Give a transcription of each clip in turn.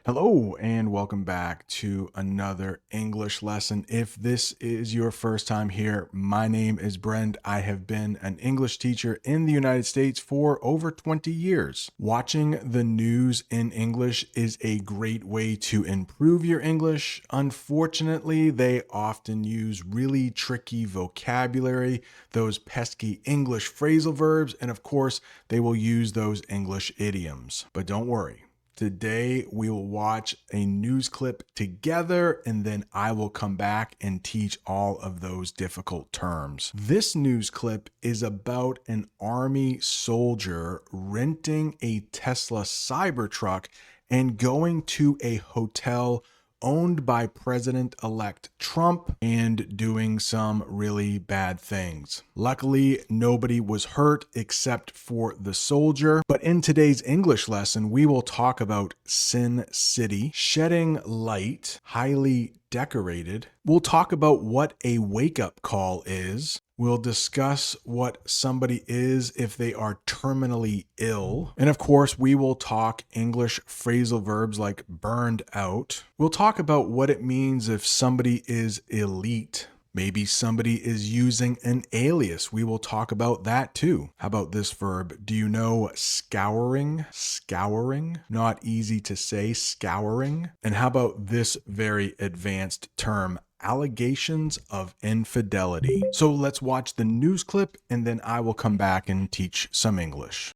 Hello and welcome back to another English lesson. If this is your first time here, my name is Brent. I have been an English teacher in the United States for over 20 years. Watching the news in English is a great way to improve your English. Unfortunately, they often use really tricky vocabulary, those pesky English phrasal verbs, and of course, they will use those English idioms. But don't worry. Today, we will watch a news clip together, and then I will come back and teach all of those difficult terms. This news clip is about an army soldier renting a Tesla Cybertruck and going to a hotel owned by President-elect Trump and doing some really bad things. Luckily, nobody was hurt except for the soldier. But in today's English lesson, we will talk about Sin City, shedding light, highly decorated. We'll talk about what a wake-up call is. We'll discuss what somebody is if they are terminally ill. And of course, we will talk English phrasal verbs like burned out. We'll talk about what it means if somebody is elite. Maybe somebody is using an alias. We will talk about that too. How about this verb? Do you know scouring? Scouring? Not easy to say, scouring. And how about this very advanced term? Allegations of infidelity. So let's watch the news clip and then I will come back and teach some English.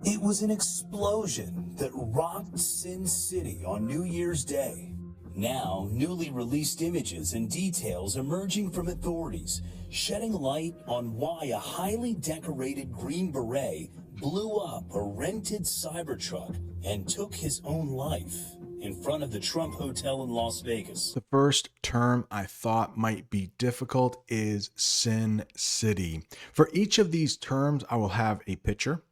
It was an explosion that rocked Sin City on New Year's Day. Now, newly released images and details emerging from authorities, shedding light on why a highly decorated Green Beret blew up a rented Cybertruck and took his own life in front of the Trump Hotel in Las Vegas. The first term I thought might be difficult is Sin City. For each of these terms, I will have a picture.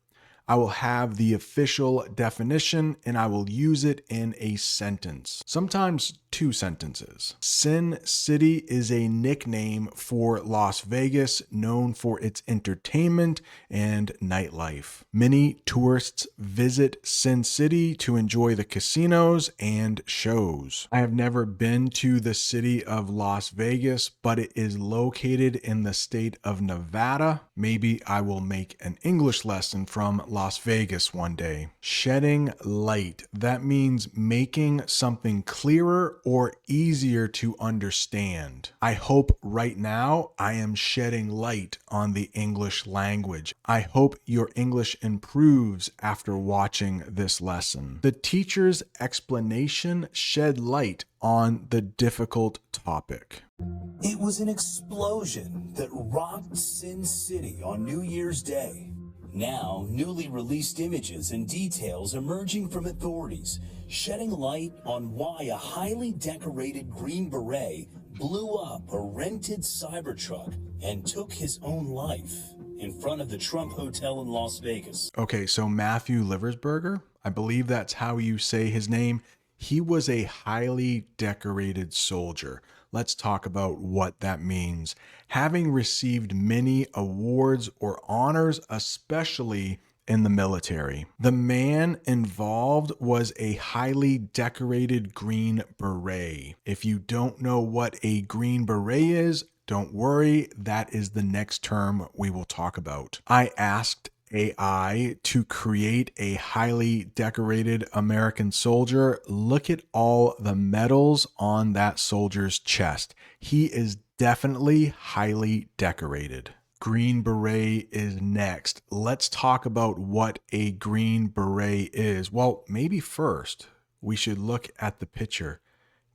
I will have the official definition and I will use it in a sentence, sometimes two sentences. Sin City is a nickname for Las Vegas, known for its entertainment and nightlife. Many tourists visit Sin City to enjoy the casinos and shows. I have never been to the city of Las Vegas, but it is located in the state of Nevada. Maybe I will make an English lesson from Las Vegas one day. Shedding light. That means making something clearer or easier to understand. I hope right now I am shedding light on the English language. I hope your English improves after watching this lesson. The teacher's explanation shed light on the difficult topic. It was an explosion that rocked Sin City on New Year's Day. Now, newly released images and details emerging from authorities, shedding light on why a highly decorated Green Beret blew up a rented Cybertruck and took his own life in front of the Trump Hotel in Las Vegas. Okay, so Matthew Livelsberger, I believe that's how you say his name. He was a highly decorated soldier. Let's talk about what that means. Having received many awards or honors, especially in the military. The man involved was a highly decorated Green Beret. If you don't know what a Green Beret is, don't worry, that is the next term we will talk about. I asked AI to create a highly decorated American soldier. Look at all the medals on that soldier's chest. He is definitely highly decorated. Green Beret is next. Let's talk about what a Green Beret is. Well, maybe first we should look at the picture.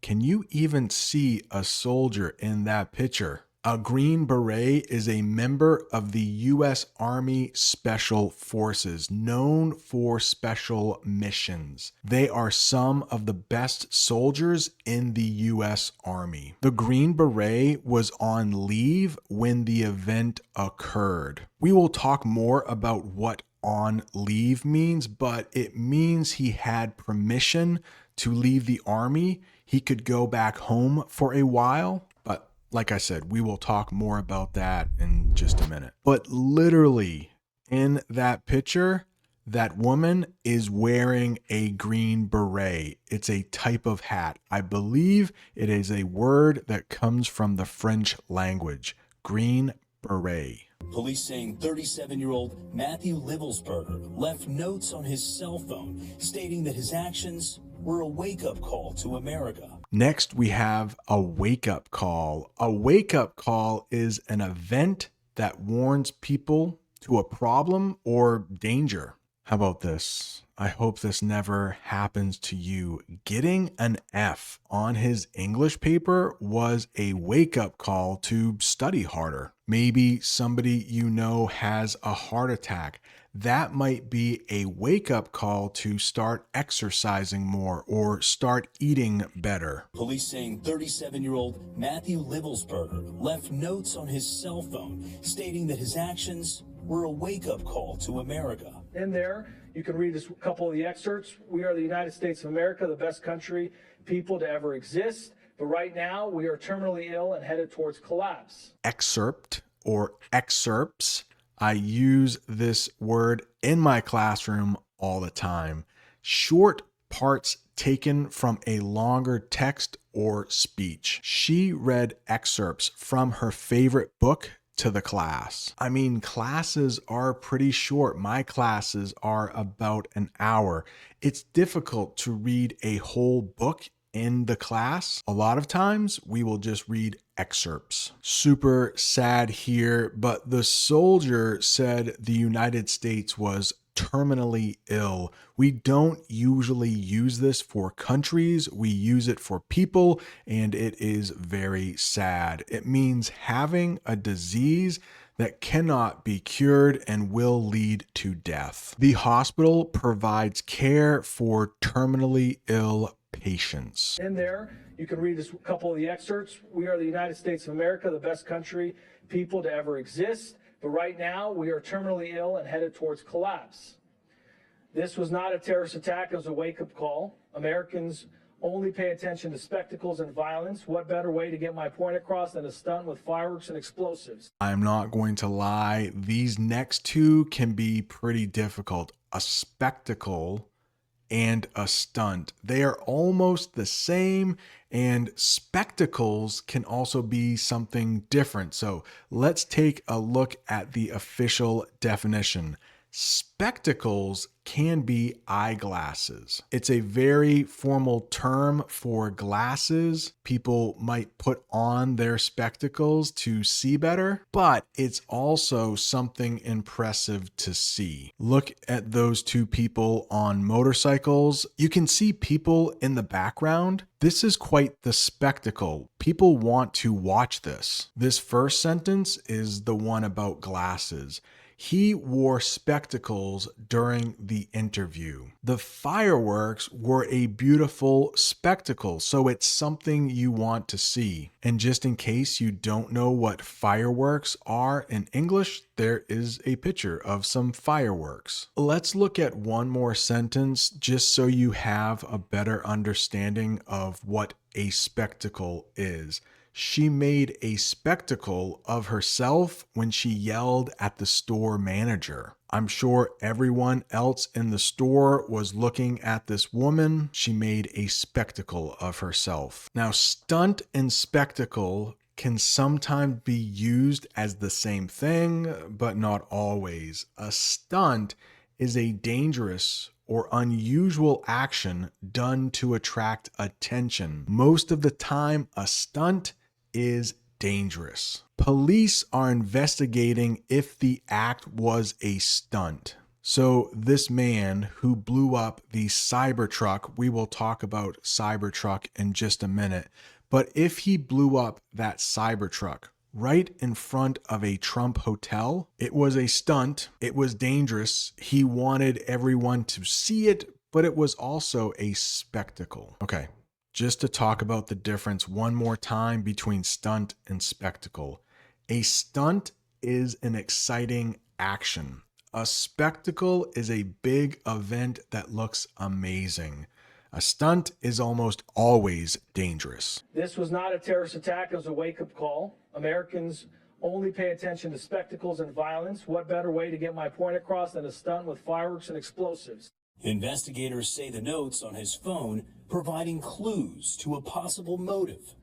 Can you even see a soldier in that picture? A Green Beret is a member of the U.S. Army Special Forces, known for special missions. They are some of the best soldiers in the U.S. Army. The Green Beret was on leave when the event occurred. We will talk more about what on leave means, but it means he had permission to leave the army. He could go back home for a while, but like I said, we will talk more about that in just a minute. But literally in that picture, That woman is wearing a green beret. It's a type of hat. I believe it is a word that comes from the French language. Green beret. Police saying 37-year-old Matthew Livelsberger left notes on his cell phone stating that his actions were a wake-up call to America. Next, we have a wake-up call. A wake-up call is an event that warns people to a problem or danger. How about this? I hope this never happens to you. Getting an F on his English paper was a wake-up call to study harder. Maybe somebody you know has a heart attack. That might be a wake-up call to start exercising more or start eating better. Police saying 37-year-old Matthew Livelsberger left notes on his cell phone stating that his actions were a wake-up call to America. In there, you can read a couple of the excerpts. We are the United States of America, the best country, people to ever exist. But right now, we are terminally ill and headed towards collapse. Excerpt or excerpts. I use this word in my classroom all the time. Short parts taken from a longer text or speech. She read excerpts from her favorite book to the class. I mean, classes are pretty short. My classes are about an hour. It's difficult to read a whole book in the class. A lot of times we will just read excerpts. Super sad here, but the soldier said the United States was terminally ill. We don't usually use this for countries. We use it for people, and it is very sad. It means having a disease that cannot be cured and will lead to death. The hospital provides care for terminally ill patients. In there, you can read a couple of the excerpts. We are the United States of America, the best country, people to ever exist. But right now, we are terminally ill and headed towards collapse. This was not a terrorist attack. It was a wake-up call. Americans only pay attention to spectacles and violence. What better way to get my point across than a stunt with fireworks and explosives? I'm not going to lie. These next two can be pretty difficult. A spectacle and a stunt. They are almost the same, and spectacles can also be something different. So let's take a look at the official definition. Spectacles can be eyeglasses. It's a very formal term for glasses. People might put on their spectacles to see better, but it's also something impressive to see. Look at those two people on motorcycles. You can see people in the background. This is quite the spectacle. People want to watch this. This first sentence is the one about glasses. He wore spectacles during the interview. The fireworks were a beautiful spectacle, so it's something you want to see. And just in case you don't know what fireworks are in English, there is a picture of some fireworks. Let's look at one more sentence just so you have a better understanding of what a spectacle is. She made a spectacle of herself when she yelled at the store manager. I'm sure everyone else in the store was looking at this woman. She made a spectacle of herself. Now, stunt and spectacle can sometimes be used as the same thing, but not always. A stunt is a dangerous or unusual action done to attract attention. Most of the time, a stunt is dangerous. Police are investigating if the act was a stunt. So this man who blew up the cybertruck, we will talk about cybertruck in just a minute, but if he blew up that cybertruck right in front of a Trump hotel, it was a stunt, it was dangerous, he wanted everyone to see it, but it was also a spectacle. Okay. Just to talk about the difference one more time between stunt and spectacle. A stunt is an exciting action. A spectacle is a big event that looks amazing. A stunt is almost always dangerous. This was not a terrorist attack. It was a wake-up call. Americans only pay attention to spectacles and violence. What better way to get my point across than a stunt with fireworks and explosives? Investigators say the notes on his phone providing clues to a possible motive.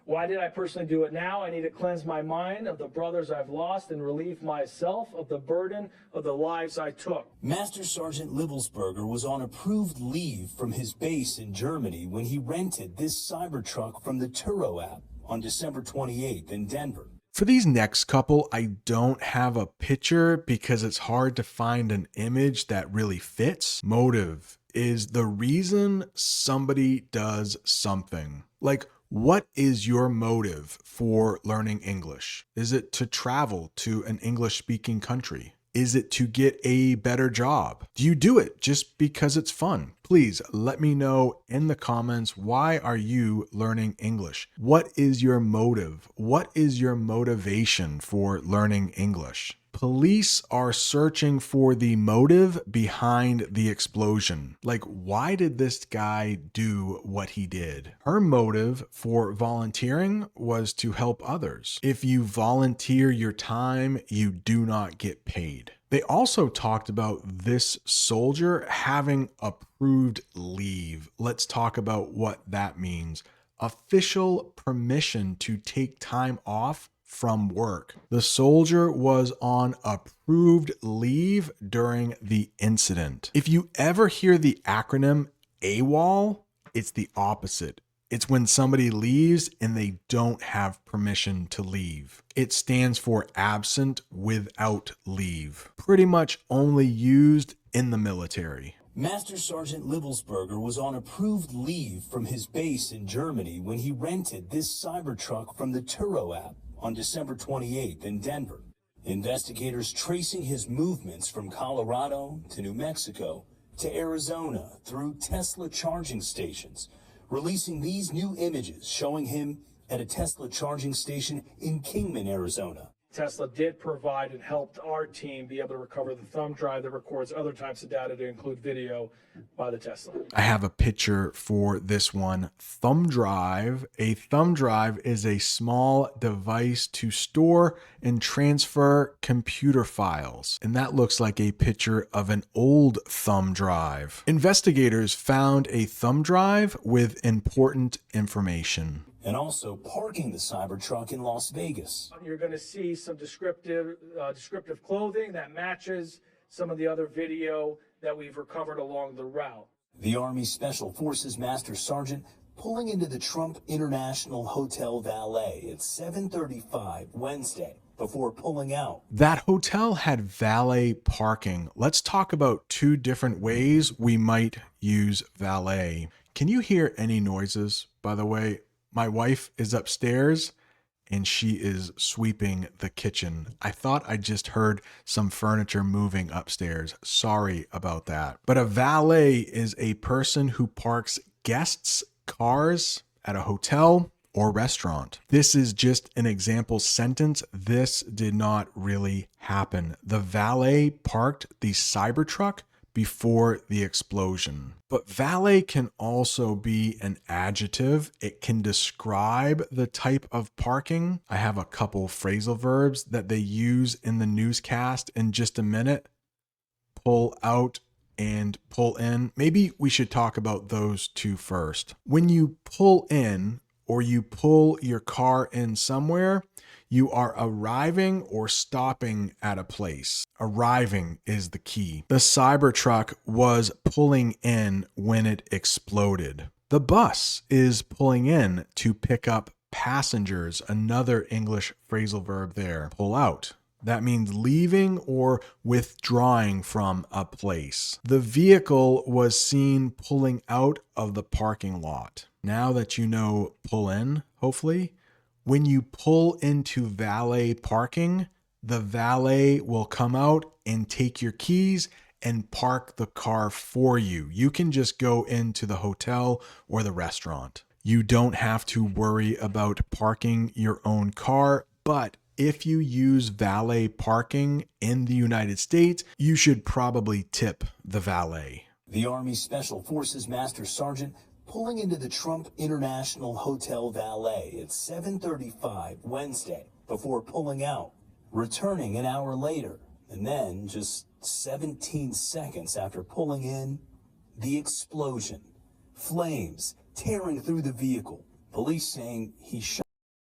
Why did I personally do it now? I need to cleanse my mind of the brothers I've lost and relieve myself of the burden of the lives I took. Master Sergeant Livelsberger was on approved leave from his base in Germany when he rented this cybertruck from the Turo app on December 28th in Denver. For these next couple, I don't have a picture because it's hard to find an image that really fits. Motive is the reason somebody does something. Like, what is your motive for learning English? Is it to travel to an English-speaking country? Is it to get a better job? Do you do it just because it's fun? Please let me know in the comments, why are you learning English? What is your motive? What is your motivation for learning English? Police are searching for the motive behind the explosion. Like, why did this guy do what he did? Her motive for volunteering was to help others. If you volunteer your time, you do not get paid. They also talked about this soldier having approved leave. Let's talk about what that means. Official permission to take time off from work. The soldier was on approved leave during the incident. If you ever hear the acronym AWOL, it's the opposite. It's when somebody leaves and they don't have permission to leave. It stands for absent without leave. Pretty much only used in the military. Master Sergeant Livelsberger was on approved leave from his base in Germany when he rented this cybertruck from the Turo app on December 28th in Denver. Investigators tracing his movements from Colorado to New Mexico to Arizona through Tesla charging stations, releasing these new images showing him at a Tesla charging station in Kingman, Arizona. Tesla did provide and helped our team be able to recover the thumb drive that records other types of data to include video by the Tesla. I have a picture for this one. Thumb drive. A thumb drive is a small device to store and transfer computer files. And that looks like a picture of an old thumb drive. Investigators found a thumb drive with important information. And also parking the cybertruck in Las Vegas. You're going to see some descriptive clothing that matches some of the other video that we've recovered along the route. The Army Special Forces Master Sgt. Pulling into the Trump International Hotel valet at 7:35 Wednesday before pulling out. That hotel had valet parking. Let's talk about two different ways we might use valet. Can you hear any noises, by the way? My wife is upstairs and she is sweeping the kitchen. I thought I just heard some furniture moving upstairs. Sorry about that. But a valet is a person who parks guests' cars at a hotel or restaurant. This is just an example sentence. This did not really happen. The valet parked the Cybertruck before the explosion. But valet can also be an adjective. It can describe the type of parking. I have a couple phrasal verbs that they use in the newscast in just a minute. Pull out and pull in. Maybe we should talk about those two first. When you pull in or you pull your car in somewhere, you are arriving or stopping at a place. Arriving is the key. The Cybertruck was pulling in when it exploded. The bus is pulling in to pick up passengers. Another English phrasal verb there. Pull out. That means leaving or withdrawing from a place. The vehicle was seen pulling out of the parking lot. Now that you know pull in, hopefully, when you pull into valet parking, the valet will come out and take your keys and park the car for you. You can just go into the hotel or the restaurant. You don't have to worry about parking your own car, but if you use valet parking in the United States, you should probably tip the valet. The Army Special Forces Master Sgt. Pulling into the Trump International Hotel valet at 7:35 Wednesday before pulling out, returning an hour later, and then just 17 seconds after pulling in, the explosion. Flames tearing through the vehicle. Police saying he shot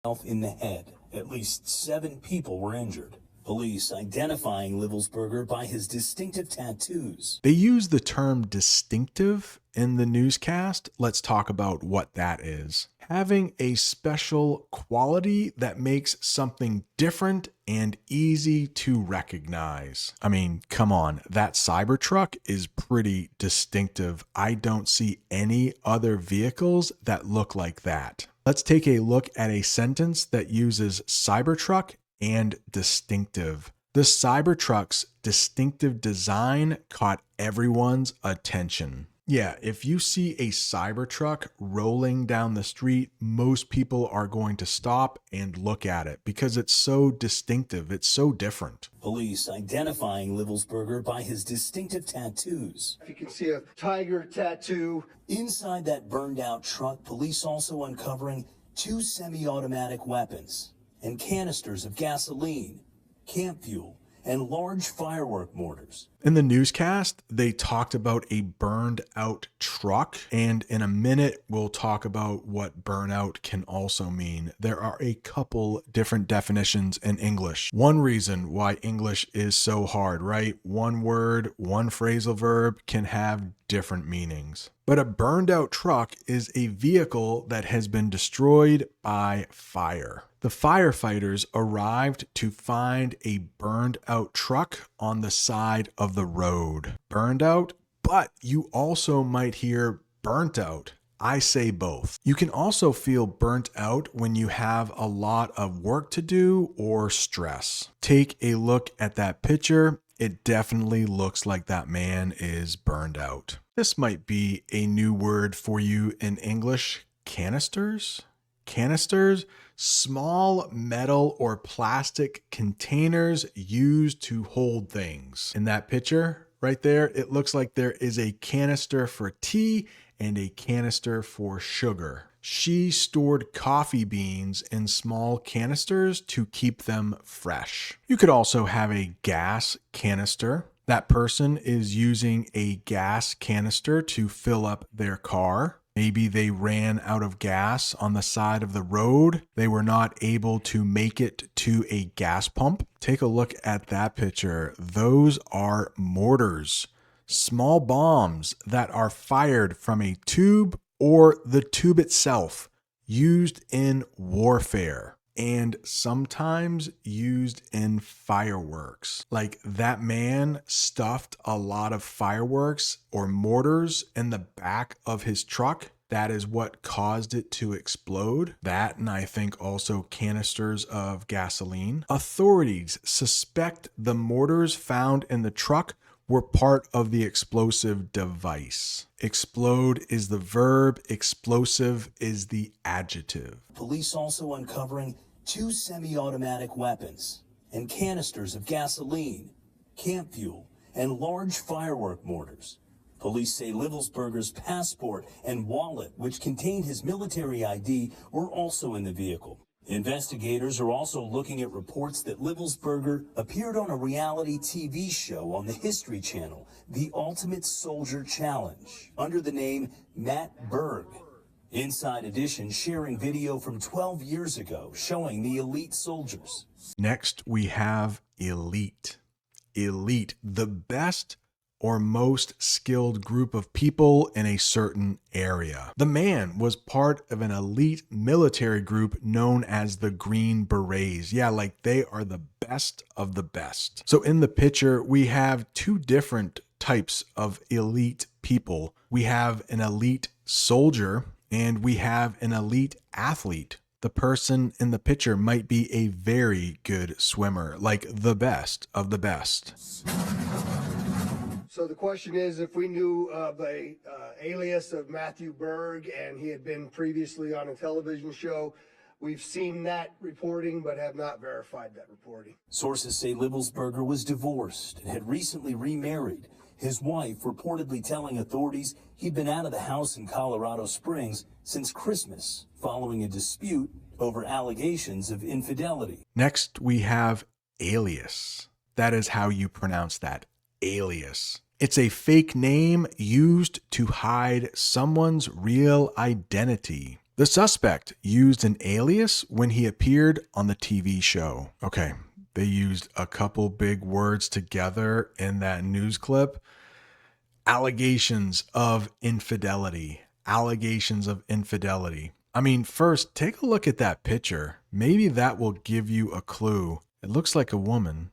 himself in the head. At least 7 people were injured. Police identifying Livelsberger by his distinctive tattoos. They use the term distinctive in the newscast. Let's talk about what that is. Having a special quality that makes something different and easy to recognize. I mean, come on, that cybertruck is pretty distinctive. I don't see any other vehicles that look like that. Let's take a look at a sentence that uses cybertruck and distinctive. The Cybertruck's distinctive design caught everyone's attention. Yeah, if you see a Cybertruck rolling down the street, most people are going to stop and look at it because it's so distinctive, it's so different. Police identifying Livelsberger by his distinctive tattoos. You can see a tiger tattoo. Inside that burned out truck, police also uncovering 2 semi-automatic weapons and canisters of gasoline, camp fuel, and large firework mortars. In the newscast, they talked about a burned out truck, and in a minute, we'll talk about what burnout can also mean. There are a couple different definitions in English. One reason why English is so hard, right? One word, one phrasal verb can have different meanings. But a burned out truck is a vehicle that has been destroyed by fire. The firefighters arrived to find a burned out truck on the side of the road. Burned out, but you also might hear burnt out. I say both. You can also feel burnt out when you have a lot of work to do or stress. Take a look at that picture. It definitely looks like that man is burned out. This might be a new word for you in English. Canisters? Canisters? Small metal or plastic containers used to hold things. In that picture right there, it looks like there is a canister for tea and a canister for sugar. She stored coffee beans in small canisters to keep them fresh. You could also have a gas canister. That person is using a gas canister to fill up their car. Maybe they ran out of gas on the side of the road. They were not able to make it to a gas pump. Take a look at that picture. Those are mortars, small bombs that are fired from a tube or the tube itself, used in warfare and sometimes used in fireworks. Like that man stuffed a lot of fireworks or mortars in the back of his truck. That is what caused it to explode. That, and I think also canisters of gasoline. Authorities suspect the mortars found in the truck were part of the explosive device. Explode is the verb, explosive is the adjective. Police also uncovering 2 semi-automatic weapons and canisters of gasoline, camp fuel, and large firework mortars. Police say Livelsberger's passport and wallet, which contained his military ID, were also in the vehicle. Investigators are also looking at reports that Livelsberger appeared on a reality TV show on the History Channel, The Ultimate Soldier Challenge, under the name Matt Berg. Inside Edition sharing video from 12 years ago showing the elite soldiers. Next, we have elite. Elite, the best or most skilled group of people in a certain area. The man was part of an elite military group known as the Green Berets. Yeah, like they are the best of the best. So in the picture, we have 2 different types of elite people. We have an elite soldier and we have an elite athlete. The person in the picture might be a very good swimmer, like the best of the best. So the question is, if we knew of a alias of Matthew Berg and he had been previously on a television show, we've seen that reporting but have not verified that reporting. Sources say Livelsberger was divorced and had recently remarried. His wife reportedly telling authorities he'd been out of the house in Colorado Springs since Christmas following a dispute over allegations of infidelity. Next, we have alias. That is how you pronounce that, alias. It's a fake name used to hide someone's real identity. The suspect used an alias when he appeared on the TV show. Okay, they used a couple big words together in that news clip. Allegations of infidelity. Allegations of infidelity. I mean, first, take a look at that picture. Maybe that will give you a clue. It looks like a woman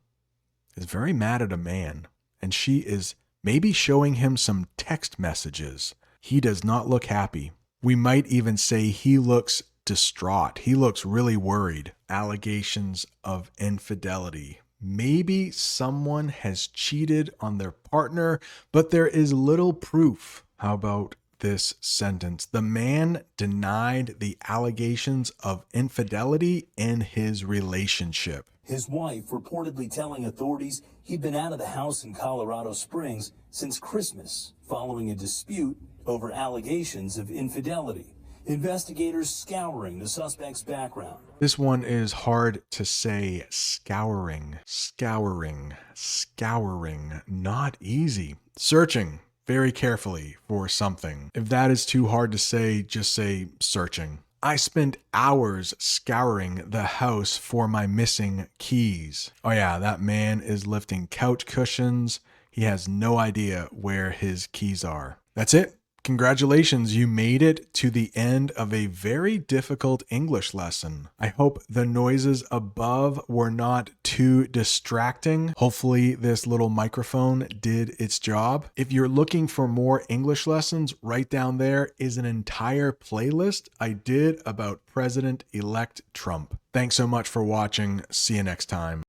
is very mad at a man, and she is maybe showing him some text messages. He does not look happy. We might even say he looks distraught. He looks really worried. Allegations of infidelity. Maybe someone has cheated on their partner, but there is little proof. How about this sentence? The man denied the allegations of infidelity in his relationship. His wife reportedly telling authorities he'd been out of the house in Colorado Springs since Christmas following a dispute over allegations of infidelity. Investigators scouring the suspect's background. This one is hard to say. Scouring, scouring, scouring. Not easy. Searching very carefully for something. If that is too hard to say, just say searching. I spent hours scouring the house for my missing keys. Oh yeah, that man is lifting couch cushions. He has no idea where his keys are. That's it. Congratulations, you made it to the end of a very difficult English lesson. I hope the noises above were not too distracting. Hopefully this little microphone did its job. If you're looking for more English lessons, right down there is an entire playlist I did about President-elect Trump. Thanks so much for watching. See you next time.